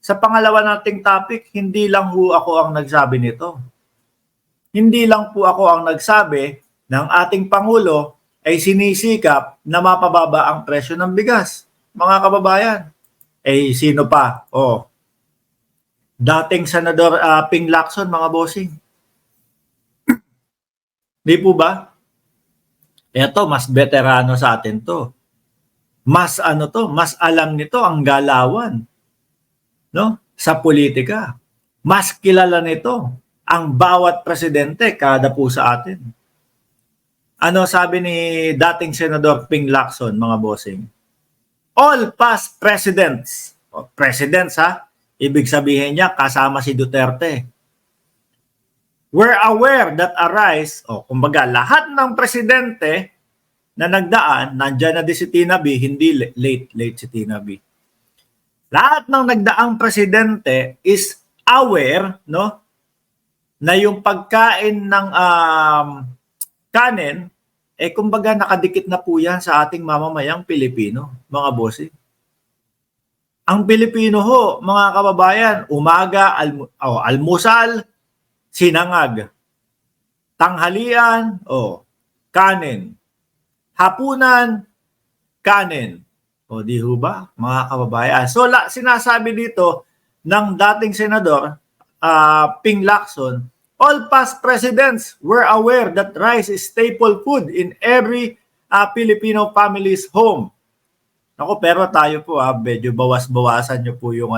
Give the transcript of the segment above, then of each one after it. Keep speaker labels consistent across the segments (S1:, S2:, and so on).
S1: sa pangalawa nating topic, hindi lang ho ako ang nagsabi nito. Hindi lang po ako ang nagsabi ng ating Pangulo ay sinisikap na mapababa ang presyo ng bigas. Mga kababayan, sino pa? Dating Senador Ping Lacson, mga bossing. Di po ba? Eto, mas veterano sa atin to. Mas mas alam nito ang galawan, no? Sa politika. Mas kilala nito ang bawat presidente kada po sa atin. Ano sabi ni dating Senador Ping Lacson, mga bossing? All past presidents, presidents ha, ibig sabihin niya kasama si Duterte, were aware that a rise, kumbaga lahat ng presidente na nagdaan, nandyan na din si Tina B, hindi late si Tina B. Lahat ng nagdaang presidente is aware, no, na yung pagkain ng kanin, kumbaga nakadikit na po yan sa ating mamamayang Pilipino, mga bossing. Ang Pilipino ho, mga kababayan, umaga, almusal, sinangag. Tanghalian, kanin. Hapunan, kanin. Di ho ba, mga kababayan? So, sinasabi dito ng dating Senador Ping Lacson, all past presidents were aware that rice is staple food in every Filipino family's home. Ako, pero tayo po medyo bawas-bawasan nyo po yung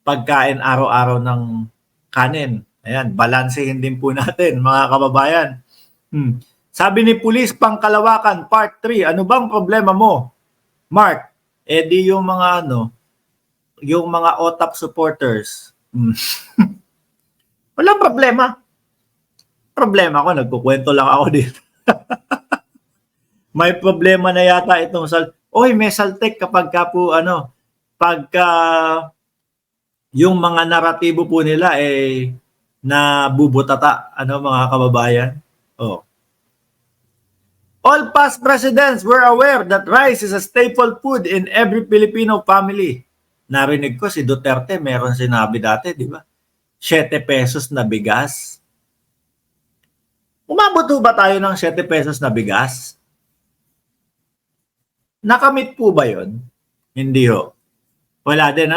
S1: pagkain araw-araw ng kanin. Ayan, balansehin din po natin, mga kababayan. Sabi ni Pulis Pangkalawakan, Part 3, ano bang problema mo, Mark? Di yung mga yung mga OTAP supporters. Walang problema. Problema ko, nagkukwento lang ako dito. May problema na yata itong may saltek kapag ka po pagka yung mga naratibo po nila na bubutata, mga kababayan. All past presidents were aware that rice is a staple food in every Filipino family. Narinig ko si Duterte, meron sinabi dati, di ba? 7 pesos na bigas. Umabot ba tayo ng 7 pesos na bigas? Nakamit po ba yun? Hindi ho. Wala din,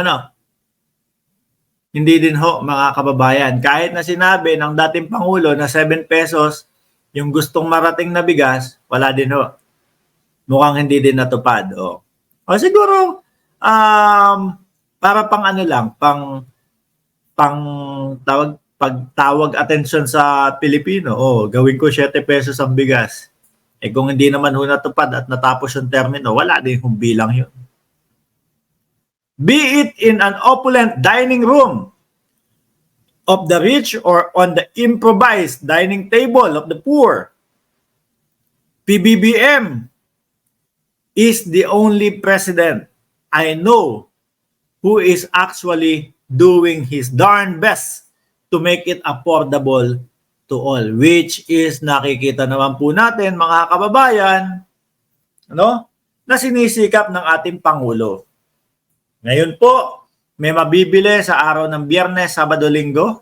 S1: Hindi din ho, mga kababayan. Kahit na sinabi ng dating Pangulo na 7 pesos yung gustong marating na bigas, wala din ho. Mukhang hindi din natupad. Siguro, para pagtawag atensyon sa Pilipino, gawin ko 7 pesos ang bigas. Kung hindi naman ho natupad at natapos yung termino, wala din yung bilang yun. Be it in an opulent dining room of the rich or on the improvised dining table of the poor, PBBM is the only president I know who is actually doing his darn best to make it affordable to all, which is nakikita naman po natin, mga kababayan, na sinisikap ng ating Pangulo. Ngayon po, may mabibili sa araw ng Biyernes, Sabado, Linggo,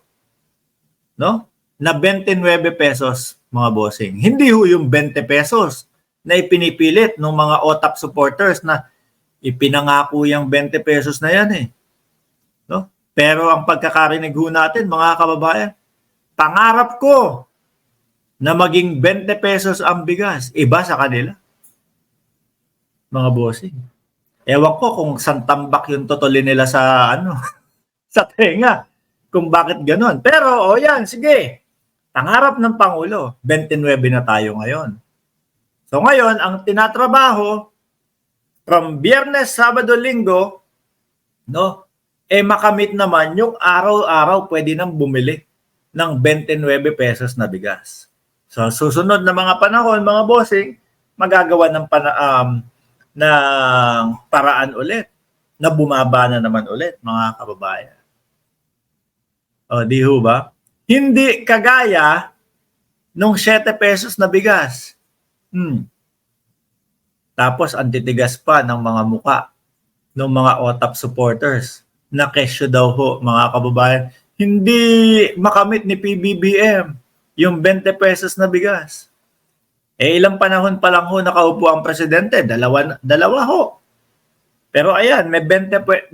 S1: na 29 pesos, mga bossing. Hindi ho yung 20 pesos na ipinipilit ng mga OTAP supporters na ipinangako yung 20 pesos na yan Pero ang pagkakarinig ho natin, mga kababayan, pangarap ko na maging 20 pesos ang bigas. Iba sa kanila, mga bossing. Ewan ko kung santambak yung totoli nila sa sa tenga, kung bakit ganon. Pero yan, sige. Pangarap ng Pangulo, 29 na tayo ngayon. So ngayon, ang tinatrabaho from Biyernes, Sabado, Linggo, makamit naman yung araw-araw pwede nang bumili ng 29 pesos na bigas. So susunod na mga panahon, mga bossing, magagawa ng paraan ulit na bumaba na naman ulit, mga kababayan. Di ho ba? Hindi kagaya nung 7 pesos na bigas. Tapos ang titigas pa ng mga muka ng mga OTAP supporters na kesyo daw ho, mga kababayan. Hindi makamit ni PBBM yung 20 pesos na bigas. Ilang panahon pa lang ho nakaupo ang presidente, dalawa ho. Pero ayan, may 29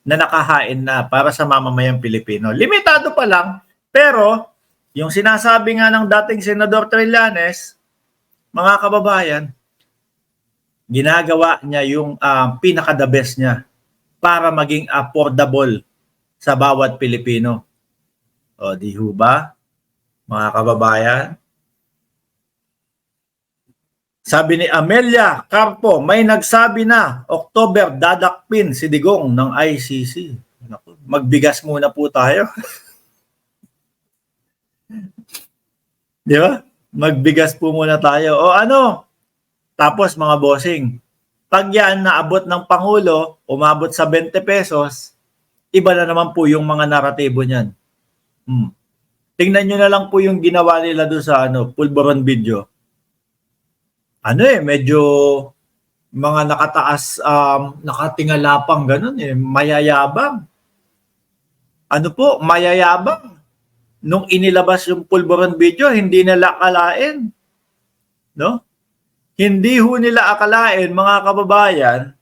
S1: na nakahain na para sa mamamayang Pilipino. Limitado pa lang, pero yung sinasabi nga ng dating Senador Trillanes, mga kababayan, ginagawa niya yung pinaka-the best niya para maging affordable sa bawat Pilipino. O, di ho ba, mga kababayan? Sabi ni Amelia Carpo, may nagsabi na October dadakpin si Digong ng ICC. Magbigas muna po tayo. Di ba? Magbigas po muna tayo. O ano? Tapos mga bossing, pag yan naabot ng Pangulo, umabot sa 20 pesos, iba na naman po yung mga naratibo niyan. Tingnan nyo na lang po yung ginawa nila doon sa Pulboron video. Medyo mga nakataas, nakatingalapang ganun mayayabang. Mayayabang. Nung inilabas yung Pulboron video, hindi nila akalain. No? Hindi ho nila akalain, mga kababayan,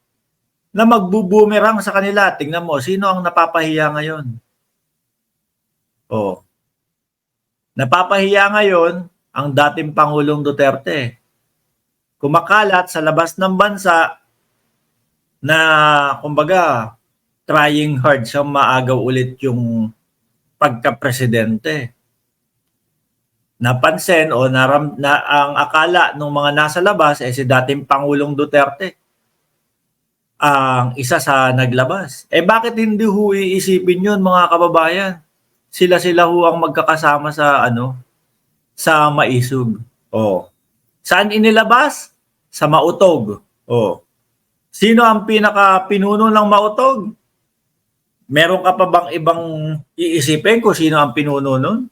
S1: na magbubumerang sa kanila. Tingnan mo, sino ang napapahiya ngayon? Napapahiya ngayon ang dating Pangulong Duterte. Kumakalat sa labas ng bansa na, kumbaga, trying hard siyang maagaw ulit yung pagka-presidente. Napansin o ang akala ng mga nasa labas si dating Pangulong Duterte ang isa sa naglabas. Bakit hindi ho iisipin yun, mga kababayan? Sila ho ang magkakasama sa maisog. Saan inilabas? Sa Mautog. Sino ang pinaka-pinuno ng Mautog? Meron ka pa bang ibang iisipin kung sino ang pinuno nun?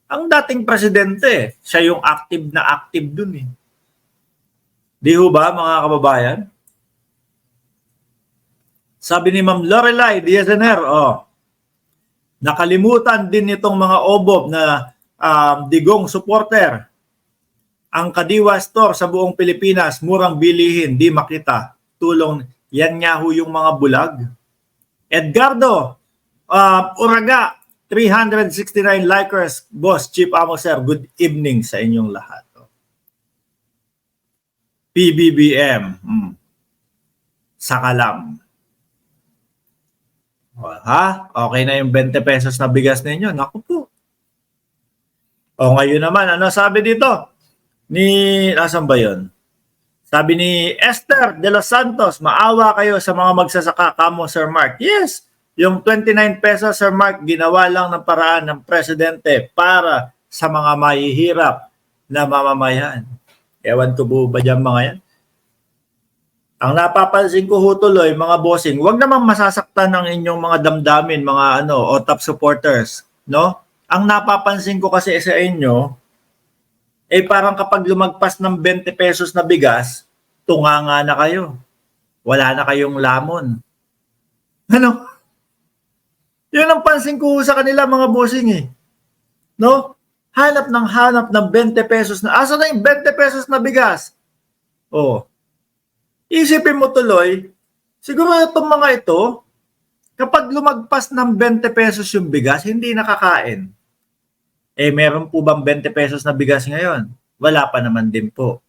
S1: Ang dating presidente. Siya yung active dun . Di ho ba, mga kababayan? Sabi ni Ma'am Lorelai Diazaner, nakalimutan din itong mga obob na Digong supporter. Ang Kadiwa Store sa buong Pilipinas, murang bilihin, di makita. Tulong, yan nga ho yung mga bulag. Edgardo Uraga, 369 likers. Boss, Chief Amo Sir, good evening sa inyong lahat. PBBM, sakalam. Okay na yung 20 pesos na bigas ninyo. Naku po. Ngayon naman, ano sabi dito? Nasaan ba yun? Sabi ni Esther de los Santos, maawa kayo sa mga magsasaka, kamo Sir Mark. Yes, yung 29 pesos, Sir Mark, ginawa lang ng paraan ng presidente para sa mga mahihirap na mamamayan. Ewan ko po ba dyan mga yan? Ang napapansin ko tuloy, mga bossing, wag naman masasaktan ng inyong mga damdamin, mga OTAP supporters, no? Ang napapansin ko kasi sa inyo, parang kapag lumagpas ng 20 pesos na bigas, tunganga na kayo. Wala na kayong lamon. Yun ang pansin ko sa kanila, mga bossing No? Hanap ng 20 pesos na, asa na yung 20 pesos na bigas? Isipin mo tuloy, siguro itong mga ito, kapag lumagpas ng 20 pesos yung bigas, hindi nakakain. Meron po bang 20 pesos na bigas ngayon? Wala pa naman din po.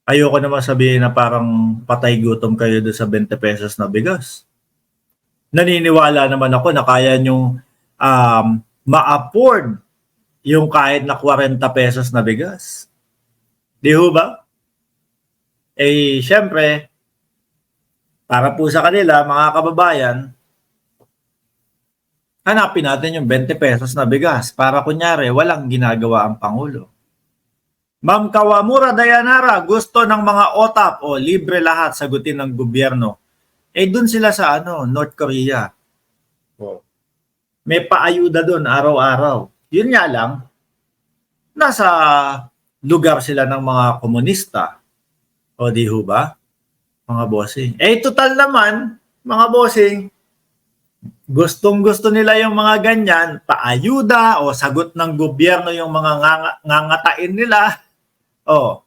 S1: Ayoko naman sabihin na parang patay gutom kayo doon sa 20 pesos na bigas. Naniniwala naman ako na kaya nyong ma-afford yung kahit na 40 pesos na bigas. Di ho ba? Syempre, para po sa kanila, mga kababayan, hanapin natin yung 20 pesos na bigas para kunyari walang ginagawa ang Pangulo. Ma'am Kawamura Dayanara, gusto ng mga OTAP libre lahat sagutin ng gobyerno. Dun sila sa North Korea. May paayuda dun araw-araw. Yun nga lang, nasa lugar sila ng mga komunista. O di ho ba, mga bossing? Eh, total naman, mga bossing, gustong-gusto nila yung mga ganyan, paayuda o sagot ng gobyerno yung mga ngangatain nila. O,